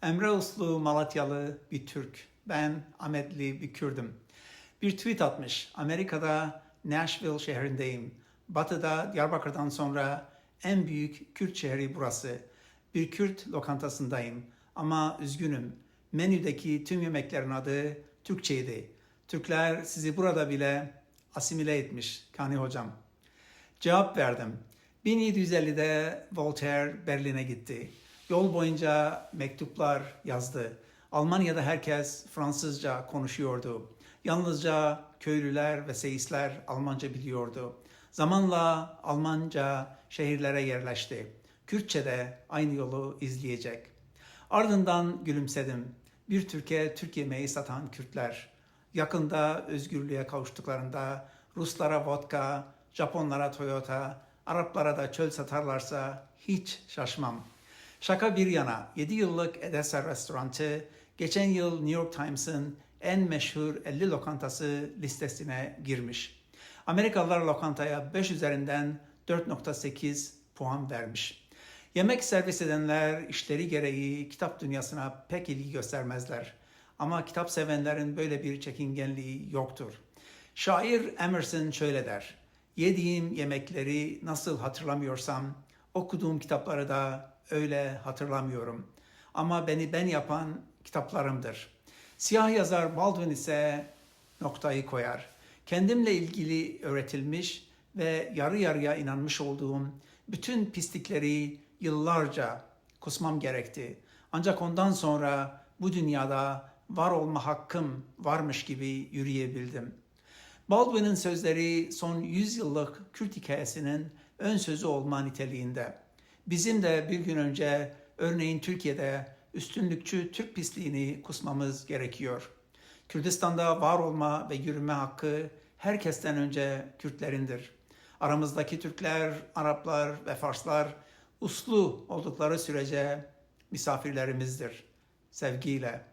Emre Uslu Malatyalı bir Türk. Ben Ahmetli bir Kürdüm. Bir tweet atmış. Amerika'da Nashville şehrindeyim. Batı'da Diyarbakır'dan sonra en büyük Kürt şehri burası. Bir Kürt lokantasındayım. Ama üzgünüm. Menüdeki tüm yemeklerin adı Türkçeydi. Türkler sizi burada bile asimile etmiş Kani hocam. Cevap verdim. 1750'de Voltaire Berlin'e gitti. Yol boyunca mektuplar yazdı. Almanya'da herkes Fransızca konuşuyordu. Yalnızca köylüler ve seyisler Almanca biliyordu. Zamanla Almanca şehirlere yerleşti. Kürtçe de aynı yolu izleyecek. Ardından gülümsedim. Bir Türkiye Türk yemeği satan Kürtler. Yakında özgürlüğe kavuştuklarında Ruslara vodka, Japonlara Toyota, Araplara da çöl satarlarsa hiç şaşmam. Şaka bir yana 7 yıllık Edessa Restorantı geçen yıl New York Times'ın en meşhur 50 lokantası listesine girmiş. Amerikalılar lokantaya 5 üzerinden 4.8 puan vermiş. Yemek servis edenler işleri gereği kitap dünyasına pek ilgi göstermezler. Ama kitap sevenlerin böyle bir çekingenliği yoktur. Şair Emerson şöyle der: yediğim yemekleri nasıl hatırlamıyorsam, okuduğum kitapları da öyle hatırlamıyorum. Ama beni ben yapan kitaplarımdır. Siyah yazar Baldwin ise noktayı koyar. Kendimle ilgili öğretilmiş ve yarı yarıya inanmış olduğum bütün pislikleri yıllarca kusmam gerekti. Ancak ondan sonra bu dünyada var olma hakkım varmış gibi yürüyebildim. Baldwin'in sözleri son 100 yıllık Kürt hikayesinin ön sözü olma niteliğinde. Bizim de bir gün önce örneğin Türkiye'de üstünlükçü Türk pisliğini kusmamız gerekiyor. Kürdistan'da var olma ve yürüme hakkı herkesten önce Kürtlerindir. Aramızdaki Türkler, Araplar ve Farslar uslu oldukları sürece misafirlerimizdir. Sevgiyle.